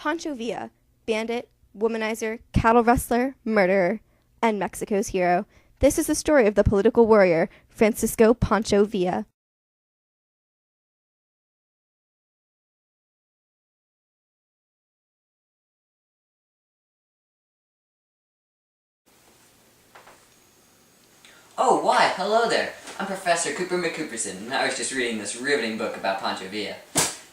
Pancho Villa, bandit, womanizer, cattle rustler, murderer, and Mexico's hero. This is the story of the political warrior, Francisco Pancho Villa. Oh, why, hello there. I'm Professor Cooper McCooperson, and I was just reading this riveting book about Pancho Villa.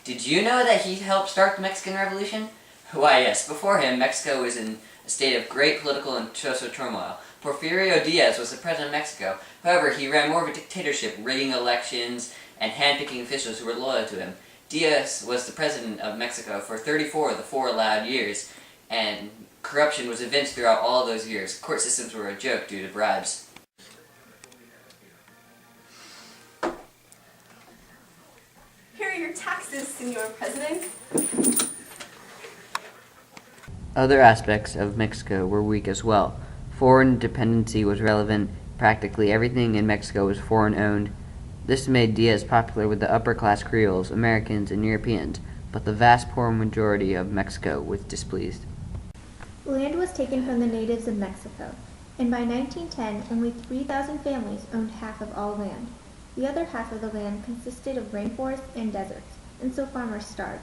Did you know that he helped start the Mexican Revolution? Why, yes, before him, Mexico was in a state of great political and social turmoil. Porfirio Diaz was the president of Mexico. However, he ran more of a dictatorship, rigging elections and handpicking officials who were loyal to him. Diaz was the president of Mexico for 34 of the 4 allowed years, and corruption was evinced throughout all of those years. Court systems were a joke due to bribes. Here are your taxes, Senor President. Other aspects of Mexico were weak as well. Foreign dependency was relevant. Practically everything in Mexico was foreign-owned. This made Diaz popular with the upper-class Creoles, Americans, and Europeans, but the vast poor majority of Mexico was displeased. Land was taken from the natives of Mexico, and by 1910 only 3,000 families owned half of all land. The other half of the land consisted of rainforests and deserts, and so farmers starved.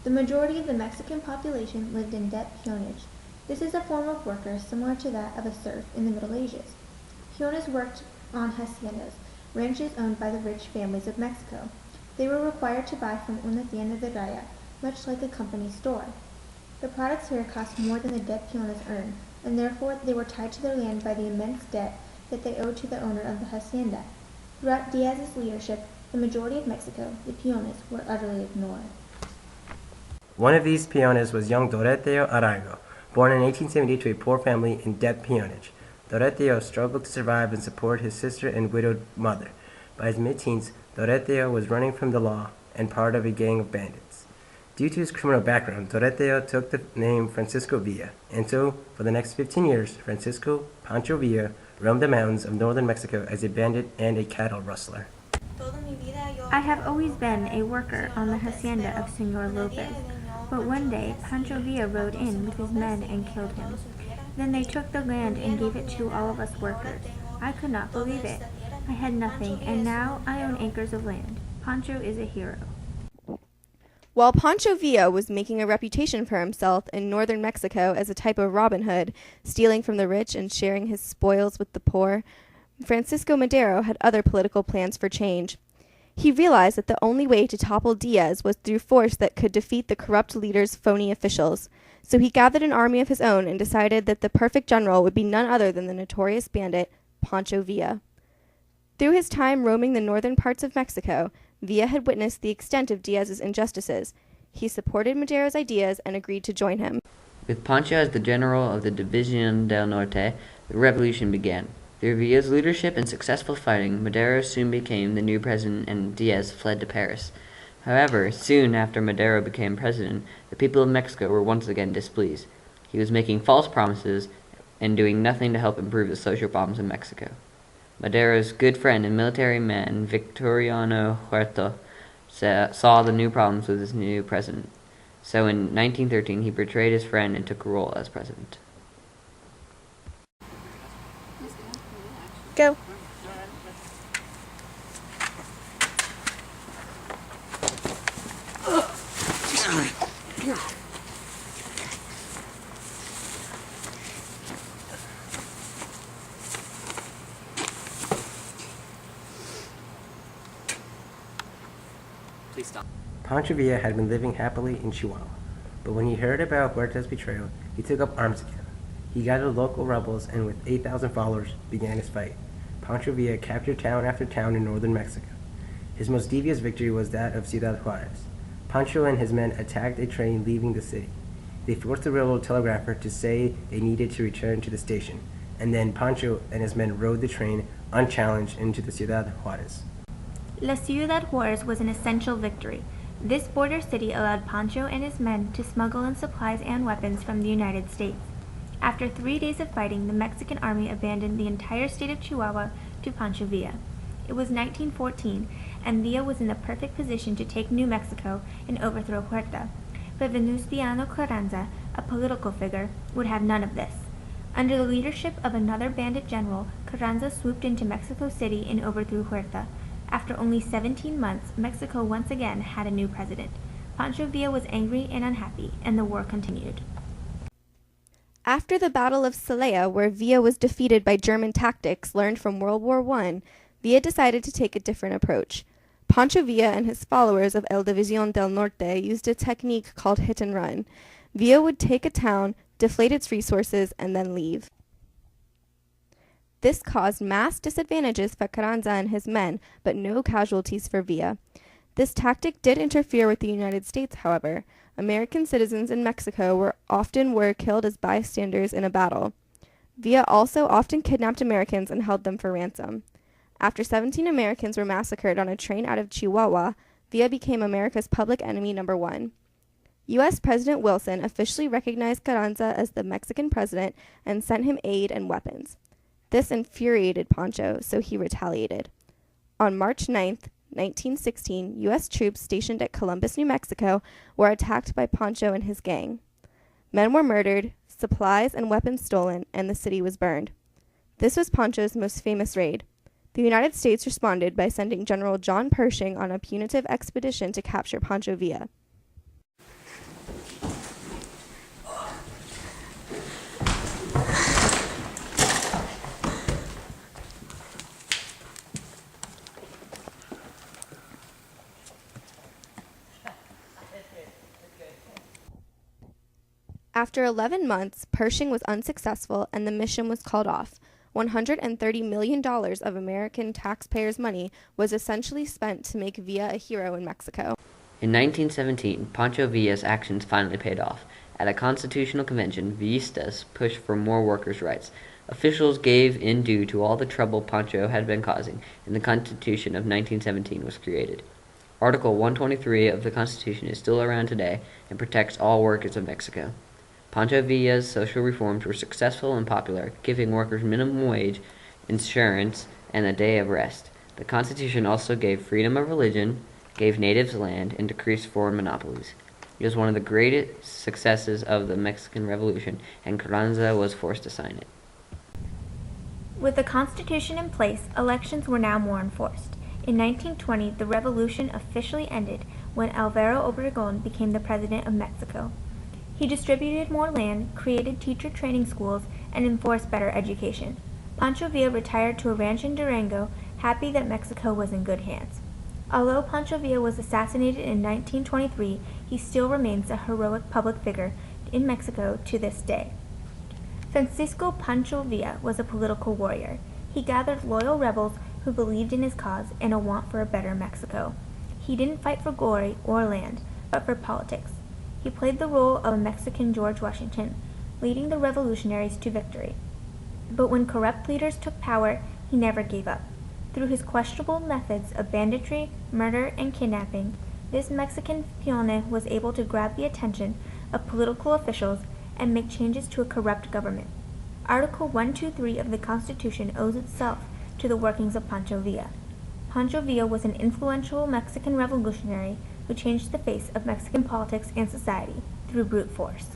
The majority of the Mexican population lived in debt peonage. This is a form of worker similar to that of a serf in the Middle Ages. Peones worked on haciendas, ranches owned by the rich families of Mexico. They were required to buy from una tienda de raya, much like a company store. The products here cost more than the debt peones earned, and therefore they were tied to their land by the immense debt that they owed to the owner of the hacienda. Throughout Diaz's leadership, the majority of Mexico, the peones, were utterly ignored. One of these peones was young Doroteo Arago, born in 1870 to a poor family in debt peonage. Doroteo struggled to survive and support his sister and widowed mother. By his mid-teens, Doroteo was running from the law and part of a gang of bandits. Due to his criminal background, Doroteo took the name Francisco Villa, and so, for the next 15 years, Francisco Pancho Villa roamed the mountains of northern Mexico as a bandit and a cattle rustler. I have always been a worker on the hacienda of Senor Lopez, but one day Pancho Villa rode in with his men and killed him. Then they took the land and gave it to all of us workers. I could not believe it. I had nothing, and now I own acres of land. Pancho is a hero. While Pancho Villa was making a reputation for himself in northern Mexico as a type of Robin Hood, stealing from the rich and sharing his spoils with the poor, Francisco Madero had other political plans for change. He realized that the only way to topple Diaz was through force that could defeat the corrupt leader's phony officials. So he gathered an army of his own and decided that the perfect general would be none other than the notorious bandit, Pancho Villa. Through his time roaming the northern parts of Mexico, Villa had witnessed the extent of Diaz's injustices. He supported Madero's ideas and agreed to join him. With Pancho as the general of the División del Norte, the revolution began. Through Villa's leadership and successful fighting, Madero soon became the new president and Diaz fled to Paris. However, soon after Madero became president, the people of Mexico were once again displeased. He was making false promises and doing nothing to help improve the social problems in Mexico. Madero's good friend and military man, Victoriano Huerta, saw the new problems with his new president. So in 1913, he betrayed his friend and took a role as president. Go. Please stop. Pancho Villa had been living happily in Chihuahua, but when he heard about Huerta's betrayal, he took up arms again. He gathered local rebels and with 8,000 followers began his fight. Pancho Villa captured town after town in northern Mexico. His most devious victory was that of Ciudad Juarez. Pancho and his men attacked a train leaving the city. They forced the railroad telegrapher to say they needed to return to the station, and then Pancho and his men rode the train unchallenged into the Ciudad Juarez. La Ciudad Juarez was an essential victory. This border city allowed Pancho and his men to smuggle in supplies and weapons from the United States. After 3 days of fighting, the Mexican army abandoned the entire state of Chihuahua to Pancho Villa. It was 1914, and Villa was in the perfect position to take New Mexico and overthrow Huerta. but Venustiano Carranza, a political figure, would have none of this. Under the leadership of another bandit general, Carranza swooped into Mexico City and overthrew Huerta. After only 17 months, Mexico once again had a new president. Pancho Villa was angry and unhappy, and the war continued. After the Battle of Celaya, where Villa was defeated by German tactics learned from World War I, Villa decided to take a different approach. Pancho Villa and his followers of El División del Norte used a technique called hit and run. Villa would take a town, deflate its resources, and then leave. This caused mass disadvantages for Carranza and his men, but no casualties for Villa. This tactic did interfere with the United States, however. American citizens in Mexico were killed as bystanders in a battle. Villa also often kidnapped Americans and held them for ransom. After 17 Americans were massacred on a train out of Chihuahua, Villa became America's public enemy number 1. U.S. President Wilson officially recognized Carranza as the Mexican president and sent him aid and weapons. This infuriated Pancho, so he retaliated. On March 9, 1916, U.S. troops stationed at Columbus, New Mexico, were attacked by Pancho and his gang. Men were murdered, supplies and weapons stolen, and the city was burned. This was Pancho's most famous raid. The United States responded by sending General John Pershing on a punitive expedition to capture Pancho Villa. After 11 months, Pershing was unsuccessful and the mission was called off. $130 million of American taxpayers' money was essentially spent to make Villa a hero in Mexico. In 1917, Pancho Villa's actions finally paid off. At a constitutional convention, Villistas pushed for more workers' rights. Officials gave in due to all the trouble Pancho had been causing, and the Constitution of 1917 was created. Article 123 of the Constitution is still around today and protects all workers of Mexico. Pancho Villa's social reforms were successful and popular, giving workers minimum wage, insurance, and a day of rest. The Constitution also gave freedom of religion, gave natives land, and decreased foreign monopolies. It was one of the greatest successes of the Mexican Revolution, and Carranza was forced to sign it. With the Constitution in place, elections were now more enforced. In 1920, the revolution officially ended when Alvaro Obregón became the president of Mexico. He distributed more land, created teacher training schools, and enforced better education. Pancho Villa retired to a ranch in Durango, happy that Mexico was in good hands. Although Pancho Villa was assassinated in 1923, he still remains a heroic public figure in Mexico to this day. Francisco Pancho Villa was a political warrior. He gathered loyal rebels who believed in his cause and a want for a better Mexico. He didn't fight for glory or land, but for politics. He played the role of a Mexican George Washington, leading the revolutionaries to victory. But when corrupt leaders took power, he never gave up. Through his questionable methods of banditry, murder, and kidnapping, this Mexican peone was able to grab the attention of political officials and make changes to a corrupt government. Article 123 of the Constitution owes itself to the workings of Pancho Villa. Pancho Villa was an influential Mexican revolutionary who changed the face of Mexican politics and society through brute force.